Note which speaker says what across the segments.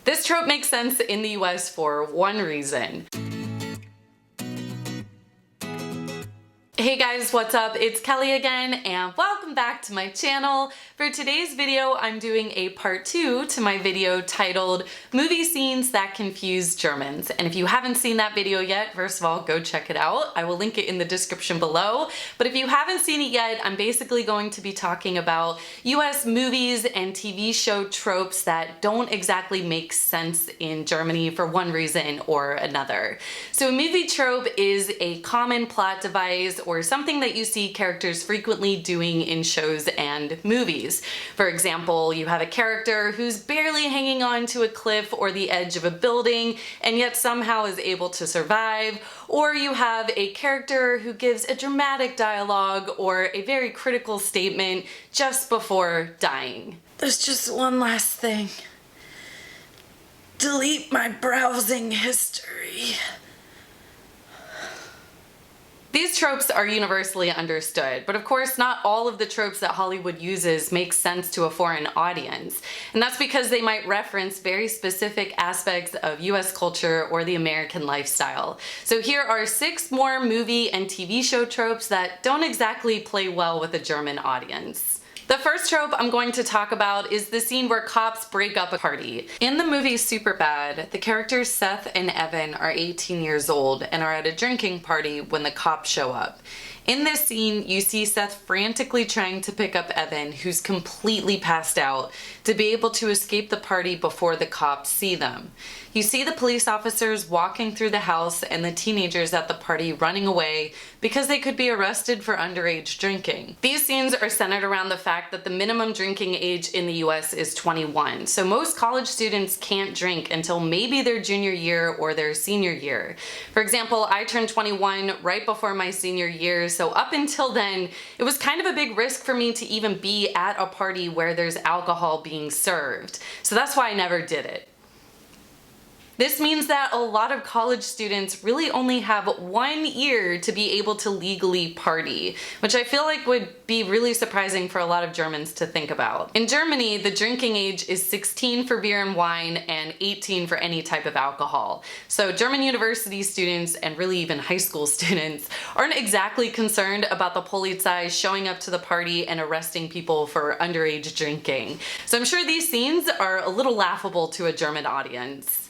Speaker 1: This trope makes sense in the US for one reason. Hey guys, what's up? It's Kelly again, and welcome back to my channel. For today's video, I'm doing a part 2 to my video titled Movie Scenes That Confuse Germans. And if you haven't seen that video yet, first of all, go check it out. I will link it in the description below. But if you haven't seen it yet, I'm basically going to be talking about US movies and TV show tropes that don't exactly make sense in Germany for one reason or another. So a movie trope is a common plot device or something that you see characters frequently doing in shows and movies. For example, you have a character who's barely hanging on to a cliff or the edge of a building and yet somehow is able to survive, or you have a character who gives a dramatic dialogue or a very critical statement just before dying. There's just one last thing. Delete my browsing history. These tropes are universally understood, but of course not all of the tropes that Hollywood uses make sense to a foreign audience. And that's because they might reference very specific aspects of US culture or the American lifestyle. So here are 6 more movie and TV show tropes that don't exactly play well with a German audience. The first trope I'm going to talk about is the scene where cops break up a party. In the movie Superbad, the characters Seth and Evan are 18 years old and are at a drinking party when the cops show up. In this scene, you see Seth frantically trying to pick up Evan, who's completely passed out, to be able to escape the party before the cops see them. You see the police officers walking through the house and the teenagers at the party running away because they could be arrested for underage drinking. These scenes are centered around the fact that the minimum drinking age in the US is 21, so most college students can't drink until maybe their junior year or their senior year. For example, I turned 21 right before my senior year, so up until then, it was kind of a big risk for me to even be at a party where there's alcohol being served. So that's why I never did it. This means that a lot of college students really only have 1 year to be able to legally party, which I feel like would be really surprising for a lot of Germans to think about. In Germany, the drinking age is 16 for beer and wine and 18 for any type of alcohol. So German university students, and really even high school students, aren't exactly concerned about the Polizei showing up to the party and arresting people for underage drinking. So I'm sure these scenes are a little laughable to a German audience.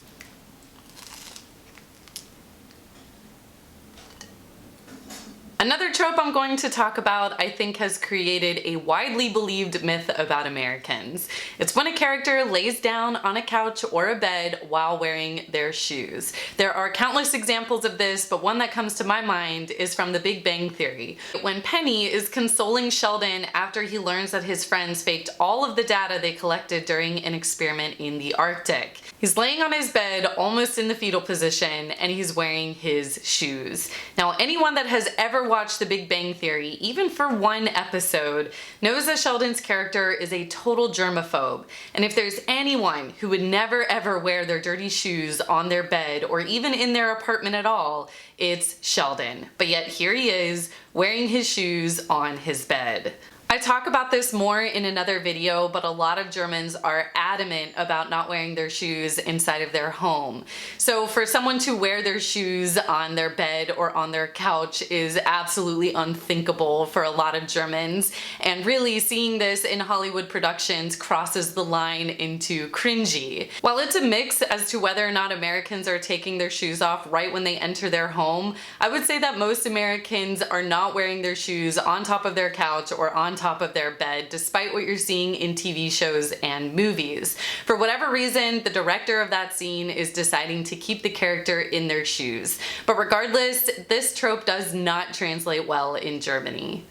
Speaker 1: Another trope I'm going to talk about I think has created a widely believed myth about Americans. It's when a character lays down on a couch or a bed while wearing their shoes. There are countless examples of this, but one that comes to my mind is from The Big Bang Theory. When Penny is consoling Sheldon after he learns that his friends faked all of the data they collected during an experiment in the Arctic. He's laying on his bed almost in the fetal position and he's wearing his shoes. Now anyone that has ever watched The Big Bang Theory, even for one episode, knows that Sheldon's character is a total germaphobe. And if there's anyone who would never ever wear their dirty shoes on their bed or even in their apartment at all, it's Sheldon. But yet here he is wearing his shoes on his bed. I talk about this more in another video, but a lot of Germans are adamant about not wearing their shoes inside of their home. So for someone to wear their shoes on their bed or on their couch is absolutely unthinkable for a lot of Germans. And really seeing this in Hollywood productions crosses the line into cringy. While it's a mix as to whether or not Americans are taking their shoes off right when they enter their home, I would say that most Americans are not wearing their shoes on top of their couch or on top of their bed, despite what you're seeing in TV shows and movies. For whatever reason, the director of that scene is deciding to keep the character in their shoes. But regardless, this trope does not translate well in Germany.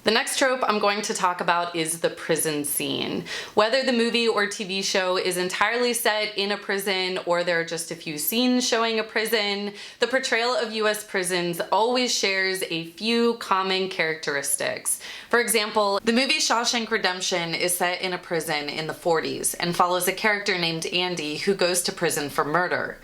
Speaker 1: The next trope I'm going to talk about is the prison scene. Whether the movie or TV show is entirely set in a prison or there are just a few scenes showing a prison, the portrayal of US prisons always shares a few common characteristics. For example, the movie Shawshank Redemption is set in a prison in the 40s and follows a character named Andy who goes to prison for murder.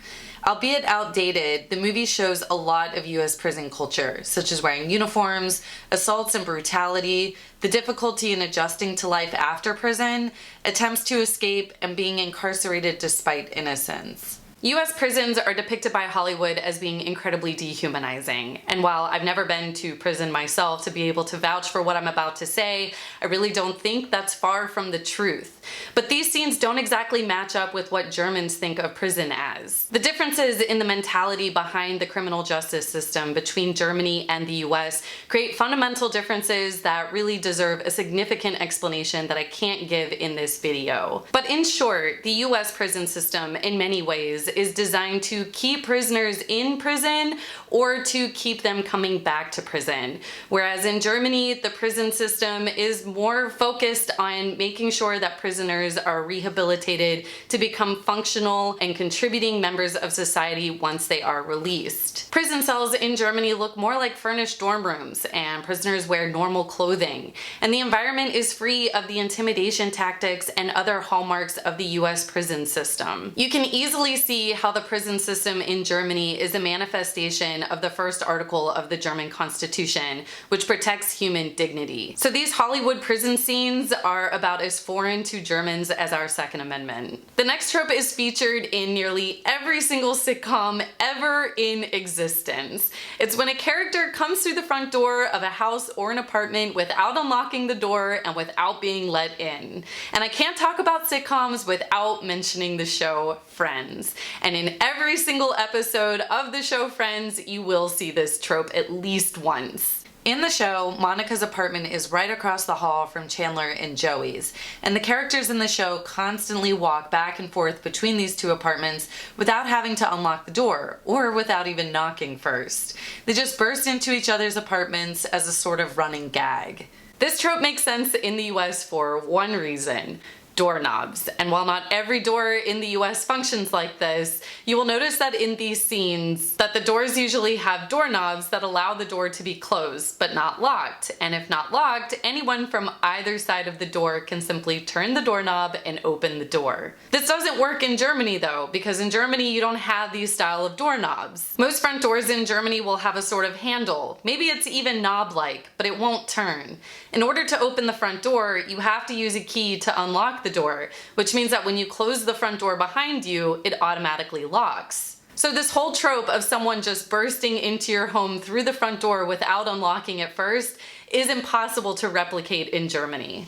Speaker 1: Albeit outdated, the movie shows a lot of US prison culture, such as wearing uniforms, assaults and brutality, the difficulty in adjusting to life after prison, attempts to escape, and being incarcerated despite innocence. US prisons are depicted by Hollywood as being incredibly dehumanizing, and while I've never been to prison myself to be able to vouch for what I'm about to say, I really don't think that's far from the truth. But these scenes don't exactly match up with what Germans think of prison as. The differences in the mentality behind the criminal justice system between Germany and the US create fundamental differences that really deserve a significant explanation that I can't give in this video. But in short, the US prison system, in many ways, is designed to keep prisoners in prison or to keep them coming back to prison. Whereas in Germany, the prison system is more focused on making sure that prisoners are rehabilitated to become functional and contributing members of society once they are released. Prison cells in Germany look more like furnished dorm rooms, and prisoners wear normal clothing, and the environment is free of the intimidation tactics and other hallmarks of the US prison system. You can easily see how the prison system in Germany is a manifestation of the first article of the German Constitution, which protects human dignity. So these Hollywood prison scenes are about as foreign to Germans as our Second Amendment. The next trope is featured in nearly every single sitcom ever in existence. It's when a character comes through the front door of a house or an apartment without unlocking the door and without being let in. And I can't talk about sitcoms without mentioning the show Friends. And in every single episode of the show Friends, you will see this trope at least once. In the show, Monica's apartment is right across the hall from Chandler and Joey's, and the characters in the show constantly walk back and forth between these two apartments without having to unlock the door, or without even knocking first. They just burst into each other's apartments as a sort of running gag. This trope makes sense in the US for one reason: doorknobs. And while not every door in the US functions like this, you will notice that in these scenes that the doors usually have doorknobs that allow the door to be closed but not locked. And if not locked, anyone from either side of the door can simply turn the doorknob and open the door. This doesn't work in Germany though, because in Germany you don't have these style of doorknobs. Most front doors in Germany will have a sort of handle. Maybe it's even knob-like, but it won't turn. In order to open the front door, you have to use a key to unlock the door, which means that when you close the front door behind you, it automatically locks. So this whole trope of someone just bursting into your home through the front door without unlocking it first is impossible to replicate in Germany.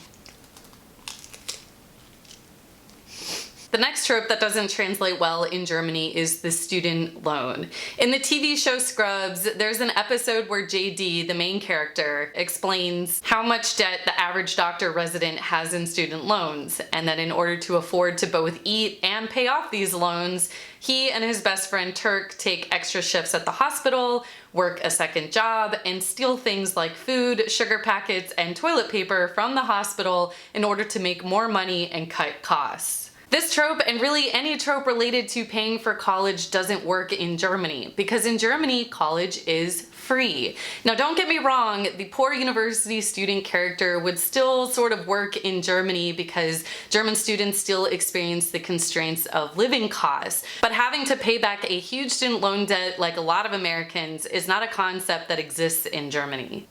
Speaker 1: The next trope that doesn't translate well in Germany is the student loan. In the TV show Scrubs, there's an episode where JD, the main character, explains how much debt the average doctor resident has in student loans, and that in order to afford to both eat and pay off these loans, he and his best friend Turk take extra shifts at the hospital, work a second job, and steal things like food, sugar packets, and toilet paper from the hospital in order to make more money and cut costs. This trope, and really any trope related to paying for college, doesn't work in Germany, because in Germany, college is free. Now don't get me wrong, the poor university student character would still sort of work in Germany because German students still experience the constraints of living costs, but having to pay back a huge student loan debt like a lot of Americans is not a concept that exists in Germany.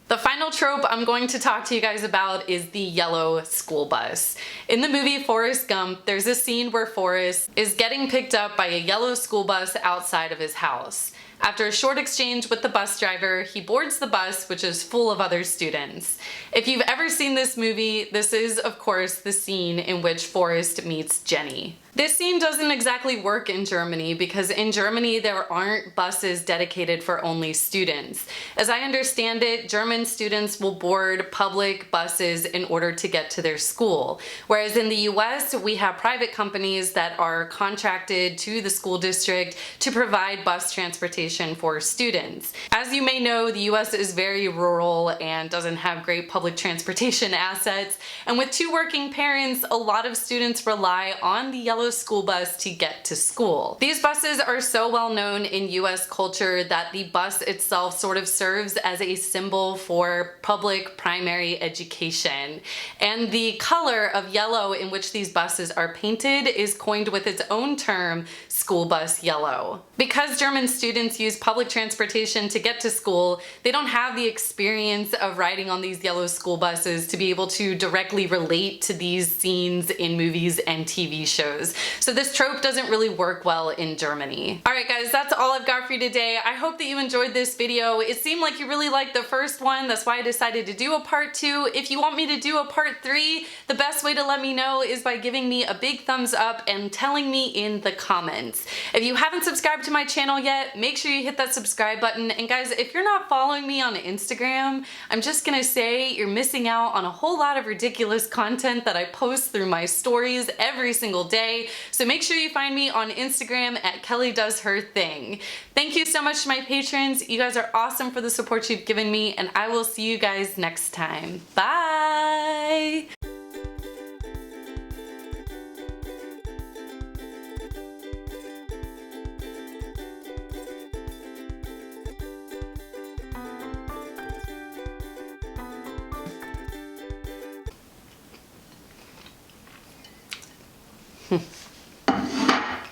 Speaker 1: The final trope I'm going to talk to you guys about is the yellow school bus. In the movie Forrest Gump, there's a scene where Forrest is getting picked up by a yellow school bus outside of his house. After a short exchange with the bus driver, he boards the bus, which is full of other students. If you've ever seen this movie, this is, of course, the scene in which Forrest meets Jenny. This scene doesn't exactly work in Germany because in Germany there aren't buses dedicated for only students. As I understand it, German students will board public buses in order to get to their school. Whereas in the US, we have private companies that are contracted to the school district to provide bus transportation for students. As you may know, the US is very rural and doesn't have great public transportation assets. And with two working parents, a lot of students rely on the yellow yellow school bus to get to school. These buses are so well known in US culture that the bus itself sort of serves as a symbol for public primary education. And the color of yellow in which these buses are painted is coined with its own term, school bus yellow. Because German students use public transportation to get to school, they don't have the experience of riding on these yellow school buses to be able to directly relate to these scenes in movies and TV shows. So this trope doesn't really work well in Germany. Alright guys, that's all I've got for you today. I hope that you enjoyed this video. It seemed like you really liked the first one, that's why I decided to do a part 2. If you want me to do a part 3, the best way to let me know is by giving me a big thumbs up and telling me in the comments. If you haven't subscribed to my channel yet, make sure you hit that subscribe button. And guys, if you're not following me on Instagram, I'm just gonna say you're missing out on a whole lot of ridiculous content that I post through my stories every single day. So make sure you find me on Instagram at Kelly Does Her Thing. Thank you so much to my patrons. You guys are awesome for the support you've given me, and I will see you guys next time. Bye!